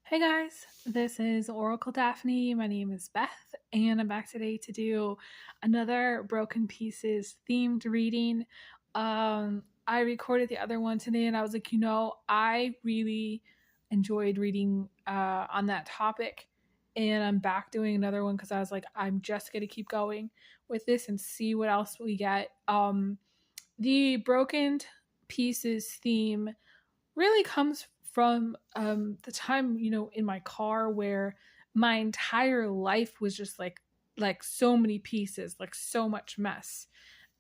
Hey guys, this is OracleDaphne. My name is Beth, and I'm back today to do another Broken Pieces themed reading. I recorded the other one today, and I was like, I really enjoyed reading on that topic, and I'm back doing another one because I was like, I'm just gonna keep going with this and see what else we get. The Broken Pieces theme really comes from the time in my car where my entire life was just like so many pieces, like so much mess,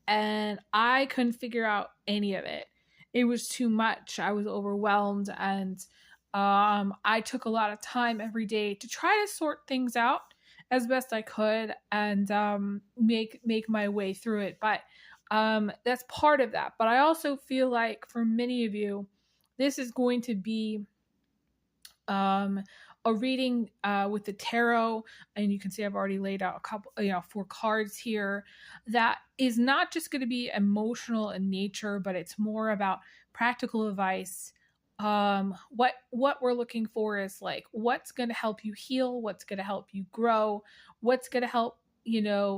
and I couldn't figure out any of it. It was too much. I was overwhelmed, and I took a lot of time every day to try to sort things out as best I could and make my way through it. But that's part of that. But I also feel like for many of you, this is going to be um, a reading with the tarot, and you can see I've already laid out a couple, 4 cards here. That is not just going to be emotional in nature, but it's more about practical advice. What we're looking for is like what's going to help you heal, what's going to help you grow, what's going to help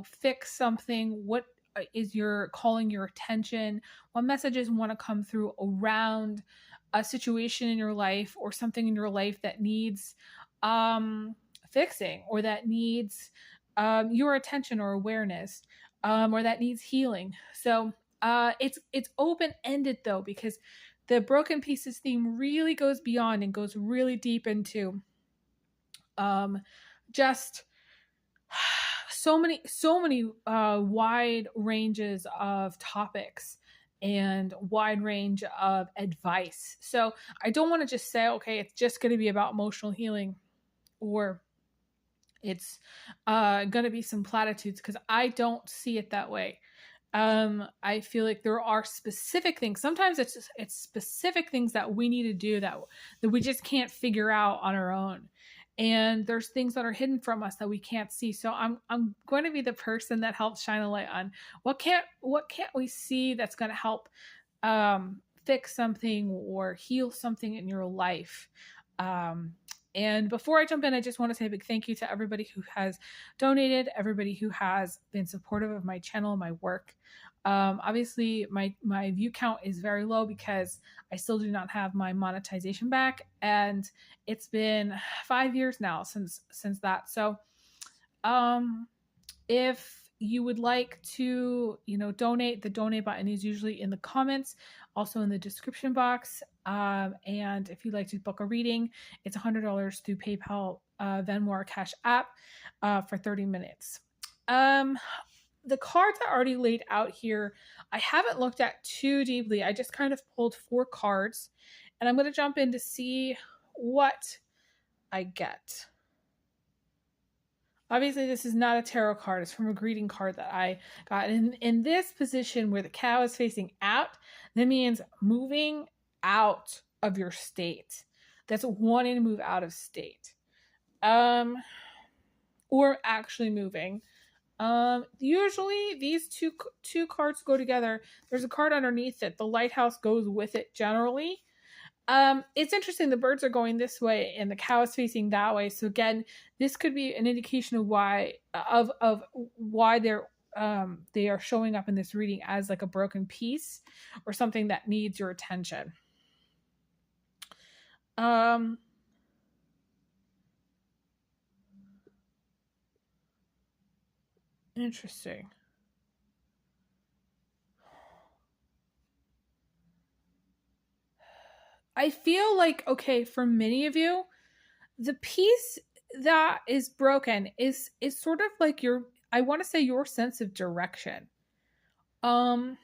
fix something. What is your calling your attention? What messages want to come through around a situation in your life or something in your life that needs fixing, or that needs your attention or awareness, or that needs healing. So it's open ended though, because the Broken Pieces theme really goes beyond and goes really deep into just so many wide ranges of topics and wide range of advice. So I don't want to just say, okay, it's just going to be about emotional healing, or it's going to be some platitudes, because I don't see it that way. I feel like there are specific things. Sometimes it's specific things that we need to do that we just can't figure out on our own. And there's things that are hidden from us that we can't see. So I'm going to be the person that helps shine a light on what can't we see that's going to help fix something or heal something in your life. And before I jump in, I just want to say a big thank you to everybody who has donated, everybody who has been supportive of my channel and my work. Obviously, my view count is very low because I still do not have my monetization back, and it's been 5 years now since that. So, if you would like to, donate, the donate button is usually in the comments, also in the description box. And if you'd like to book a reading, it's $100 through PayPal, Venmo, or Cash App for 30 minutes. The cards I already laid out here, I haven't looked at too deeply. I just kind of pulled 4 cards, and I'm going to jump in to see what I get. Obviously, this is not a tarot card. It's from a greeting card that I got. In this position where the cow is facing out, that means moving out of your state. That's wanting to move out of state. Or actually moving. Usually these two cards go together. There's a card underneath it. The lighthouse goes with it generally. It's interesting. The birds are going this way and the cow is facing that way. So again, this could be an indication of why they are showing up in this reading as like a broken piece or something that needs your attention. Interesting. I feel like, okay, for many of you, the piece that is broken is sort of like I want to say your sense of direction. And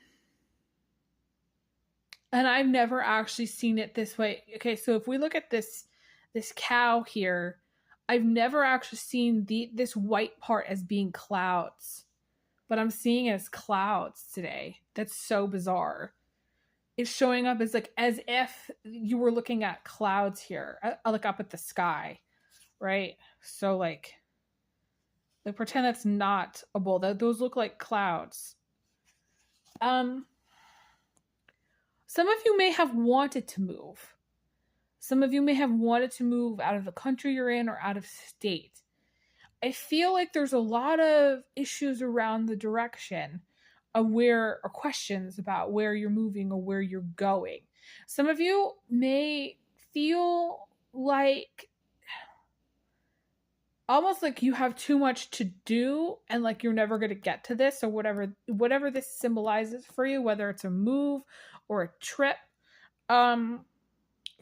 I've never actually seen it this way. Okay, so if we look at this cow here, I've never actually seen this white part as being clouds, but I'm seeing it as clouds today. That's so bizarre. It's showing up as if you were looking at clouds here. I look up at the sky, right? So like pretend that's not a bowl. Those look like clouds. Some of you may have wanted to move. Some of you may have wanted to move out of the country you're in or out of state. I feel like there's a lot of issues around the direction of where, or questions about where you're moving or where you're going. Some of you may feel like almost like you have too much to do and like you're never going to get to this, or whatever this symbolizes for you, whether it's a move or a trip.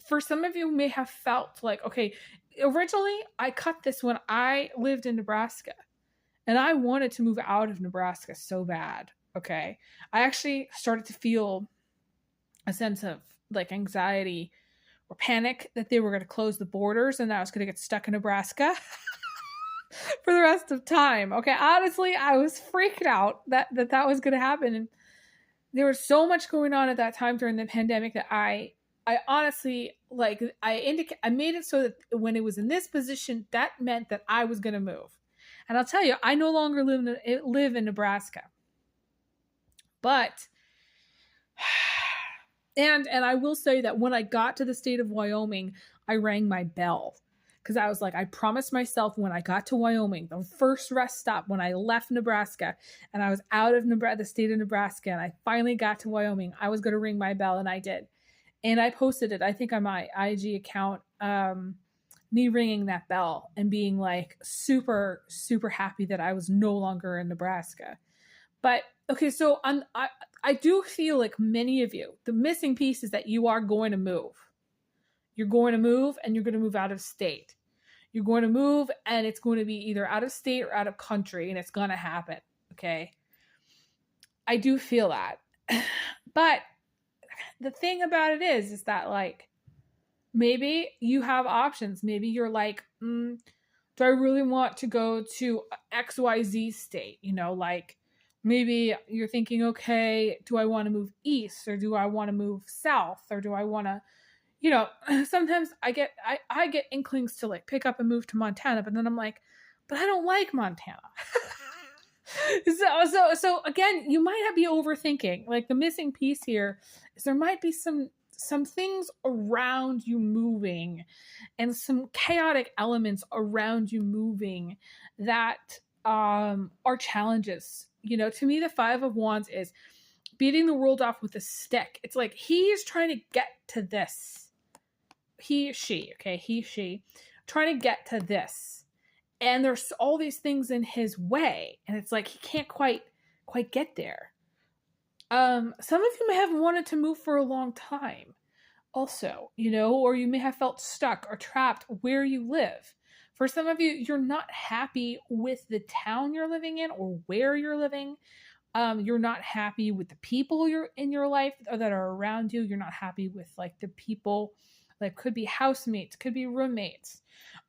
For some of you may have felt like, okay, originally I cut this when I lived in Nebraska and I wanted to move out of Nebraska so bad. Okay. I actually started to feel a sense of like anxiety or panic that they were going to close the borders and I was going to get stuck in Nebraska for the rest of time. Okay. Honestly, I was freaked out that was going to happen. And there was so much going on at that time during the pandemic that I honestly, like, I made it so that when it was in this position, that meant that I was going to move. And I'll tell you, I no longer live in Nebraska. But, and I will say that when I got to the state of Wyoming, I rang my bell. Because I was like, I promised myself when I got to Wyoming, the first rest stop when I left Nebraska, and I was out of the state of Nebraska, and I finally got to Wyoming, I was going to ring my bell, and I did. And I posted it, I think, on my IG account, me ringing that bell and being like super, super happy that I was no longer in Nebraska. But, okay, so I do feel like many of you, the missing piece is that you are going to move. You're going to move and you're going to move out of state. You're going to move and it's going to be either out of state or out of country, and it's going to happen. Okay. I do feel that. But the thing about it is that like, maybe you have options. Maybe you're like, do I really want to go to XYZ state? You know, like maybe you're thinking, okay, do I want to move east or do I want to move south or do I want to, you know, sometimes I get inklings to like pick up and move to Montana, but then I'm like, but I don't like Montana. So again, you might be overthinking. Like the missing piece here is there might be some things around you moving and some chaotic elements around you moving that are challenges. You know, to me, the Five of Wands is beating the world off with a stick. It's like he's trying to get to this. She, trying to get to this. And there's all these things in his way. And it's like he can't quite get there. Some of you may have wanted to move for a long time also, you know, or you may have felt stuck or trapped where you live. For some of you, you're not happy with the town you're living in or where you're living. You're not happy with the people you're in your life or that are around you. You're not happy with like the people, like could be housemates, could be roommates.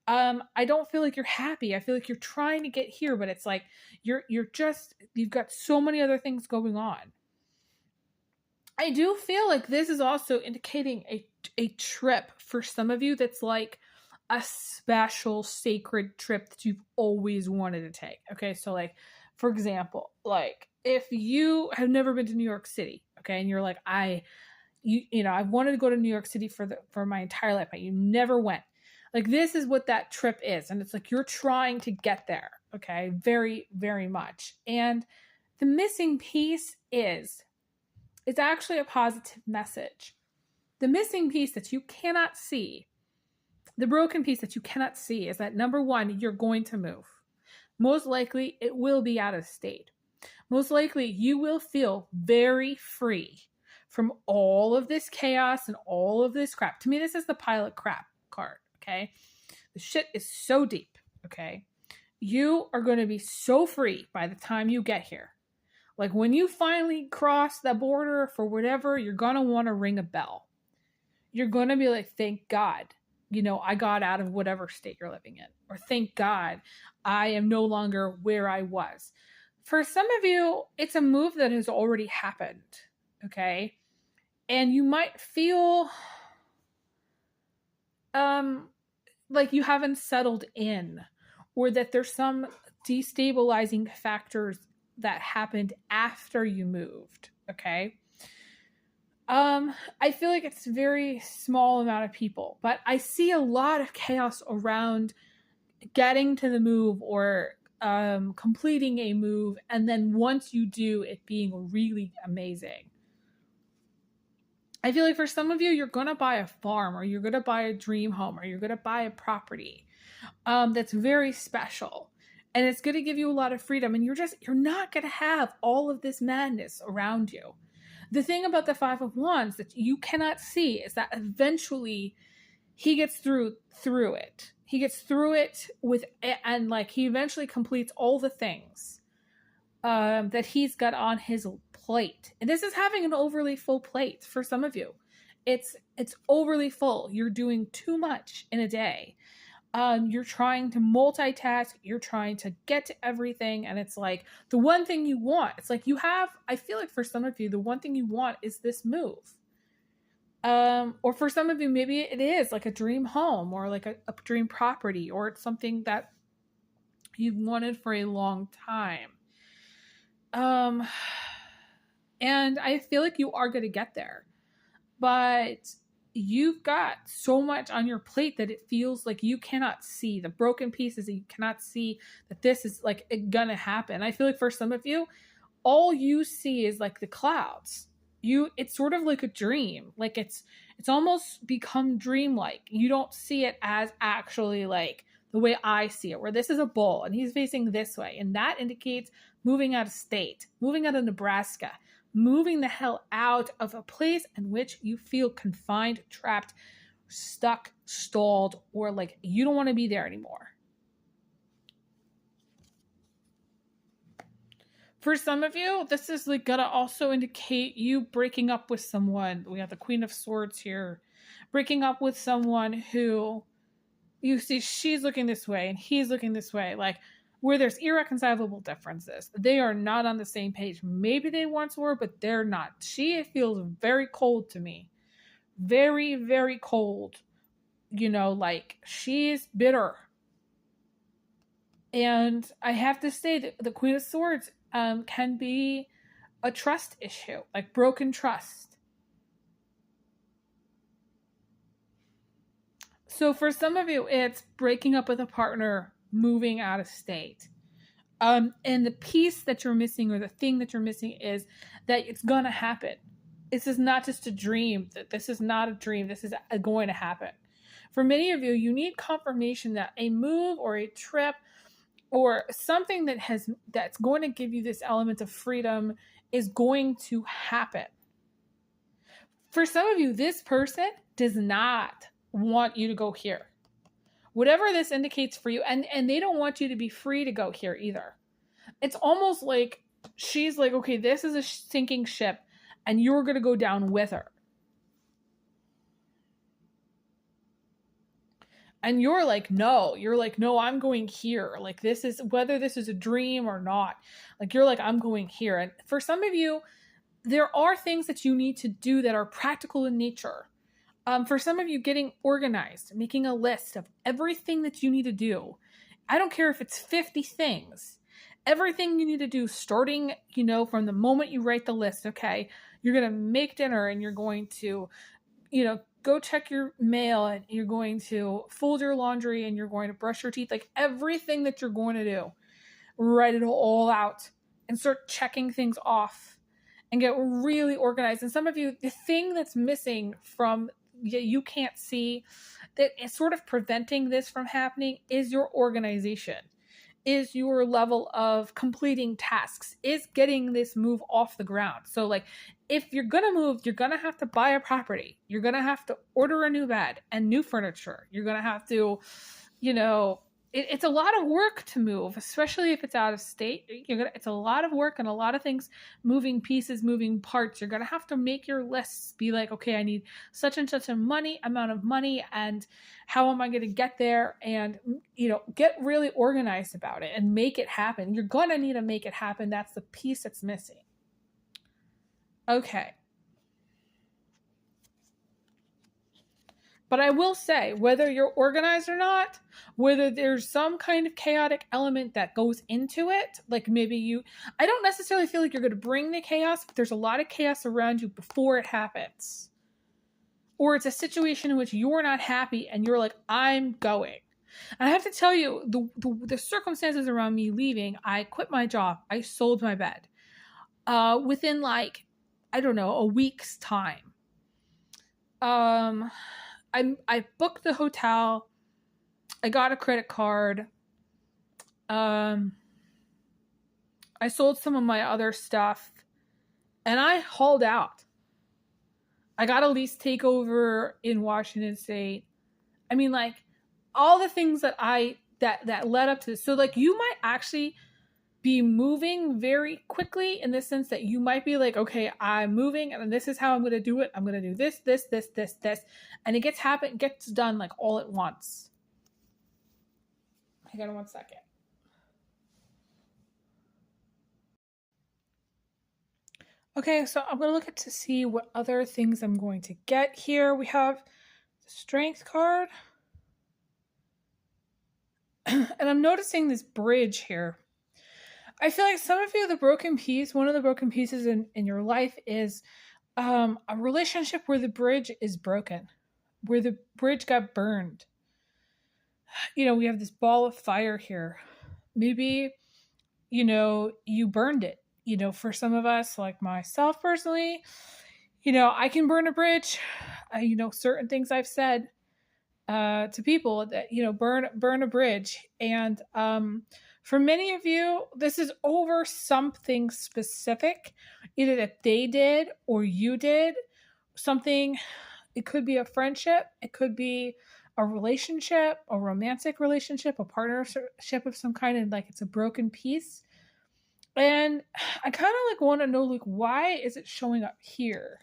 I don't feel like you're happy. I feel like you're trying to get here, but it's like you've got so many other things going on. I do feel like this is also indicating a trip for some of you that's like a special sacred trip that you've always wanted to take. Okay, so like, for example, like if you have never been to New York City, okay, and you're like, you know, I've wanted to go to New York City for my entire life, but you never went. Like this is what that trip is. And it's like you're trying to get there. Okay. Very, very much. And the missing piece is it's actually a positive message. The missing piece that you cannot see, the broken piece that you cannot see is that number one, you're going to move. Most likely it will be out of state. Most likely you will feel very free from all of this chaos and all of this crap. To me, this is the pilot crap card. Okay. The shit is so deep. Okay. You are going to be so free by the time you get here. Like when you finally cross the border for whatever, you're going to want to ring a bell. You're going to be like, thank God, you know, I got out of whatever state you're living in, or thank God I am no longer where I was. For some of you, it's a move that has already happened. Okay. And you might feel, like you haven't settled in, or that there's some destabilizing factors that happened after you moved. Okay. I feel like it's a very small amount of people, but I see a lot of chaos around getting to the move or completing a move, and then once you do, it being really amazing. I feel like for some of you, you're going to buy a farm, or you're going to buy a dream home, or you're going to buy a property that's very special. And it's going to give you a lot of freedom. And you're not going to have all of this madness around you. The thing about the Five of Wands that you cannot see is that eventually he gets through it. He gets through it and like he eventually completes all the things that he's got on his plate. And this is having an overly full plate for some of you. It's overly full. You're doing too much in a day. You're trying to multitask, you're trying to get to everything, and it's like the one thing you want, it's like I feel like for some of you, the one thing you want is this move. Or for some of you, maybe it is like a dream home or like a dream property, or it's something that you've wanted for a long time. And I feel like you are going to get there, but you've got so much on your plate that it feels like you cannot see the broken pieces, that you cannot see that this is like gonna happen. I feel like for some of you, all you see is like the clouds. It's sort of like a dream. Like it's almost become dreamlike. You don't see it as actually like the way I see it, where this is a bull and he's facing this way. And that indicates moving out of state, moving out of Nebraska, moving the hell out of a place in which you feel confined, trapped, stuck, stalled, or like you don't want to be there anymore. For some of you, this is like gonna also indicate you breaking up with someone. We have the Queen of Swords here. Breaking up with someone who you see she's looking this way and he's looking this way. Like, where there's irreconcilable differences. They are not on the same page. Maybe they once were, but they're not. She feels very cold to me. Very, very cold. You know, like she's bitter. And I have to say that the Queen of Swords can be a trust issue, like broken trust. So for some of you, it's breaking up with a partner, moving out of state. And the piece that you're missing, or the thing that you're missing, is that it's gonna happen. This is not just a dream. This is not a dream. This is going to happen. For many of you, you need confirmation that a move or a trip or something that's going to give you this element of freedom is going to happen. For some of you, this person does not want you to go here. Whatever this indicates for you, and they don't want you to be free to go here either. It's almost like she's like, okay, this is a sinking ship, and you're going to go down with her. And you're like, no, I'm going here. Like this is, whether this is a dream or not, like you're like, I'm going here. And for some of you, there are things that you need to do that are practical in nature. For some of you, getting organized, making a list of everything that you need to do. I don't care if it's 50 things. Everything you need to do, starting, from the moment you write the list. Okay, you're going to make dinner and you're going to, go check your mail, and you're going to fold your laundry, and you're going to brush your teeth. Like everything that you're going to do, write it all out and start checking things off and get really organized. And some of you, the thing that's missing from you can't see, that is sort of preventing this from happening, is your organization, is your level of completing tasks, is getting this move off the ground. So like, if you're going to move, you're going to have to buy a property. You're going to have to order a new bed and new furniture. You're going to have to, it's a lot of work to move, especially if it's out of state. It's a lot of work and a lot of things, moving pieces, moving parts. You're going to have to make your lists, be like, okay, I need such and such amount of money, and how am I going to get there? And, get really organized about it and make it happen. You're going to need to make it happen. That's the piece that's missing. Okay. But I will say, whether you're organized or not, whether there's some kind of chaotic element that goes into it, like maybe I don't necessarily feel like you're going to bring the chaos, but there's a lot of chaos around you before it happens. Or it's a situation in which you're not happy and you're like, I'm going. And I have to tell you, the circumstances around me leaving, I quit my job. I sold my bed. Within like, I don't know, a week's time. I booked the hotel. I got a credit card. I sold some of my other stuff. And I hauled out. I got a lease takeover in Washington State. I mean, like, all the things that that led up to this. So, like, you might actually be moving very quickly in the sense that you might be like, okay, I'm moving and this is how I'm going to do it. I'm going to do this. And it gets done like all at once. Hang on one second. Okay, so I'm going to look to see what other things I'm going to get here. We have the Strength card. And I'm noticing this bridge here. I feel like some of you, one of the broken pieces in your life is a relationship where the bridge is broken, where the bridge got burned. You know, we have this ball of fire here. Maybe, you burned it. For some of us, like myself personally, I can burn a bridge. Certain things I've said to people that, burn a bridge. And for many of you, this is over something specific, either that they did or you did something. It could be a friendship. It could be a relationship, a romantic relationship, a partnership of some kind, and like it's a broken piece. And I kind of like want to know, like, why is it showing up here?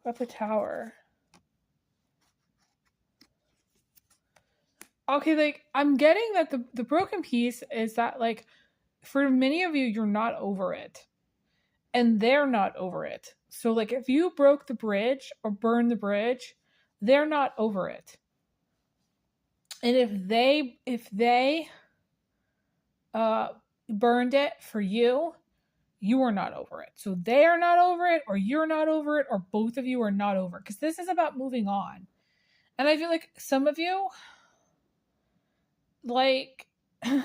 Got the Tower. Okay, like, I'm getting that the broken piece is that, like, for many of you, you're not over it. And they're not over it. So, like, if you broke the bridge or burned the bridge, they're not over it. And if they burned it for you, you are not over it. So they are not over it, or you're not over it, or both of you are not over it. Because this is about moving on. And I feel like some of you, like,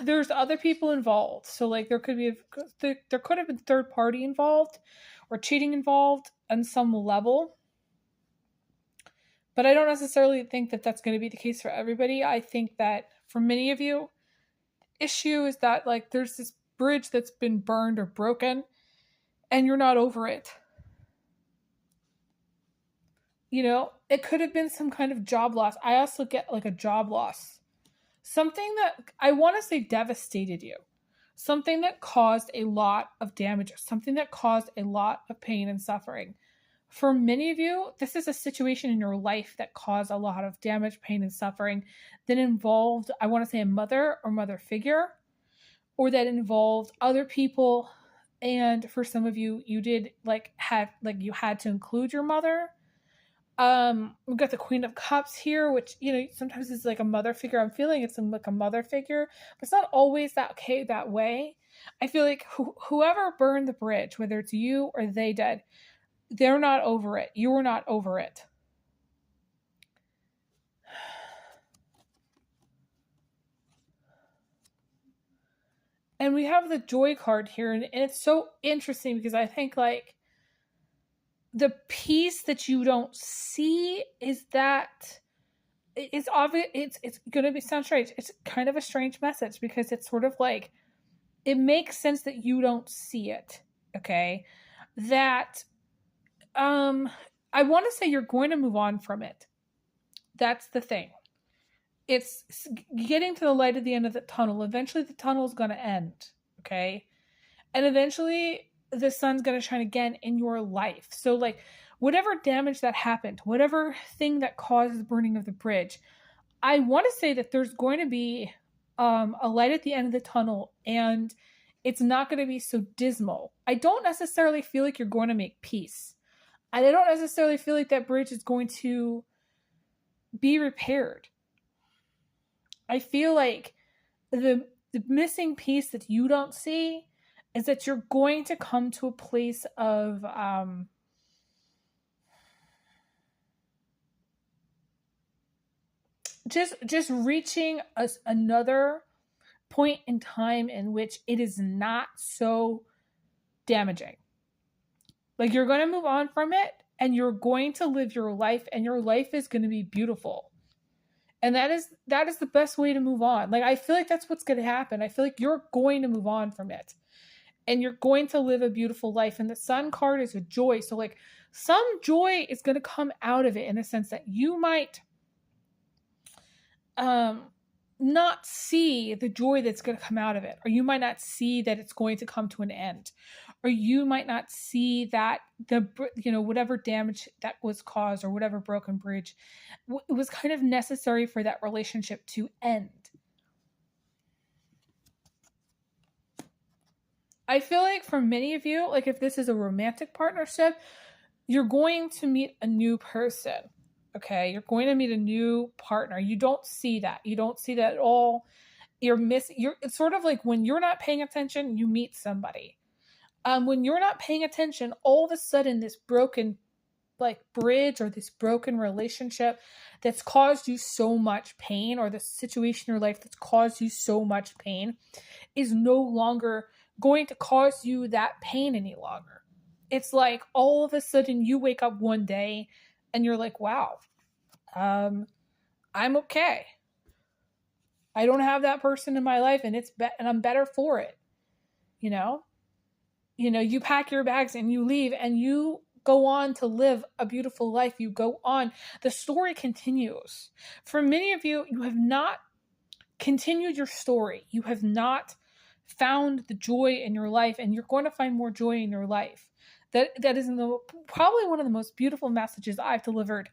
there's other people involved. So, like, there could have been third party involved or cheating involved on some level. But I don't necessarily think that that's going to be the case for everybody. I think that for many of you, issue is that, like, there's this bridge that's been burned or broken and you're not over it. It could have been some kind of job loss. I also get like a job loss. Something that I want to say devastated you. Something that caused a lot of damage. Something that caused a lot of pain and suffering. For many of you, this is a situation in your life that caused a lot of damage, pain, and suffering that involved, I want to say, a mother or mother figure, or that involved other people. And for some of you, you did you had to include your mother. We've got the Queen of Cups here, which, sometimes is like a mother figure. I'm feeling it's like a mother figure, but it's not always that way. I feel like whoever burned the bridge, whether it's you or they did, they're not over it. You're not over it. And we have the Joy card here, and it's so interesting because I think, like, the piece that you don't see is that it's obvious. It's going to sound strange. It's kind of a strange message because it's sort of like, it makes sense that you don't see it. Okay. That, I want to say you're going to move on from it. That's the thing. It's getting to the light at the end of the tunnel. Eventually the tunnel is going to end. Okay. And eventually the sun's going to shine again in your life. So, like, whatever damage that happened, whatever thing that caused the burning of the bridge, I want to say that there's going to be a light at the end of the tunnel, and It's not going to be so dismal. I don't necessarily feel like you're going to make peace. And I don't necessarily feel like that bridge is going to be repaired. I feel like the missing piece that you don't see is that you're going to come to a place of just reaching another point in time in which it is not so damaging. Like, you're going to move on from it, and you're going to live your life, and your life is going to be beautiful. And that is the best way to move on. Like, I feel like that's what's going to happen. I feel like you're going to move on from it, and you're going to live a beautiful life. And the Sun card is a joy. So, like, some joy is going to come out of it, in the sense that you might not see the joy that's going to come out of it, or you might not see that it's going to come to an end, or you might not see that whatever damage that was caused, or whatever broken bridge, it was kind of necessary for that relationship to end. I feel like for many of you, like, if this is a romantic partnership, you're going to meet a new person. Okay, you're going to meet a new partner. You don't see that. You don't see that at all. It's sort of like when you're not paying attention, you meet somebody. When you're not paying attention, all of a sudden this broken bridge, or this broken relationship that's caused you so much pain, or the situation in your life that's caused you so much pain, is no longer going to cause you that pain any longer. It's like all of a sudden you wake up one day and you're like, wow, I'm okay. I don't have that person in my life, and and I'm better for it. You pack your bags and you leave, and you go on to live a beautiful life. You go on. The story continues. For many of you, you have not continued your story. You have not found the joy in your life, and you're going to find more joy in your life. That is probably one of the most beautiful messages I've delivered,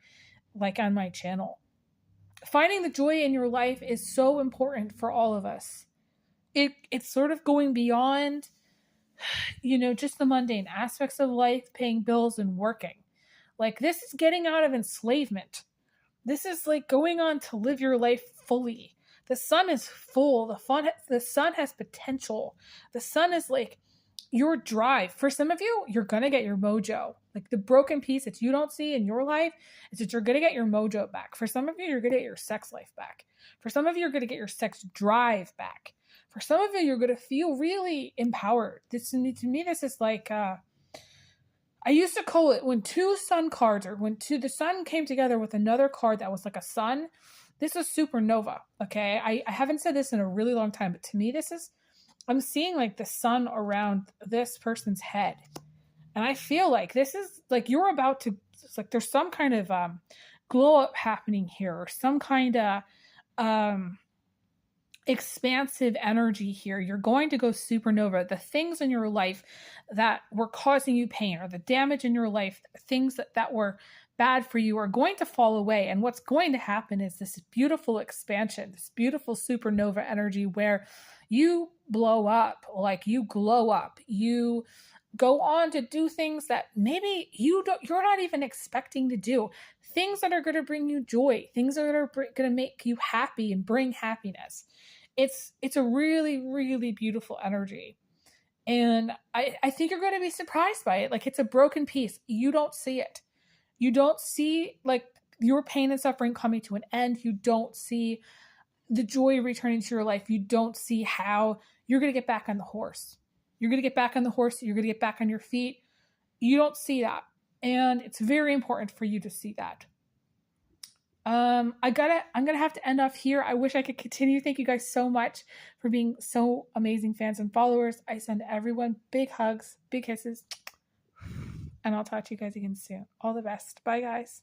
like, on my channel. Finding the joy in your life is so important for all of us. It's sort of going beyond, just the mundane aspects of life, paying bills and working. Like, this is getting out of enslavement. This is like going on to live your life fully. The sun is full. The sun has potential. The sun is like your drive. For some of you, you're going to get your mojo. Like, the broken piece that you don't see in your life is that you're going to get your mojo back. For some of you, you're going to get your sex life back. For some of you, you're going to get your sex drive back. For some of you, you're going to feel really empowered. To me, this is like, I used to call it when two sun cards, or the sun came together with another card that was like a sun. This is supernova, okay? I haven't said this in a really long time, but to me, I'm seeing like the sun around this person's head. And I feel like this is like you're about to, it's like there's some kind of glow up happening here, or some kind of expansive energy here. You're going to go supernova. The things in your life that were causing you pain, or the damage in your life, things that were bad for you, are going to fall away. And what's going to happen is this beautiful expansion, this beautiful supernova energy where you blow up, like you glow up, you go on to do things that maybe you're not even expecting to do, things that are going to bring you joy, things that are going to make you happy and bring happiness. It's a really, really beautiful energy. And I think you're going to be surprised by it. Like, it's a broken piece. You don't see it. You don't see like your pain and suffering coming to an end. You don't see the joy returning to your life. You don't see how you're going to get back on the horse. You're going to get back on the horse. You're going to get back on your feet. You don't see that. And it's very important for you to see that. I'm going to have to end off here. I wish I could continue. Thank you guys so much for being so amazing fans and followers. I send everyone big hugs, big kisses, and I'll talk to you guys again soon. All the best. Bye, guys.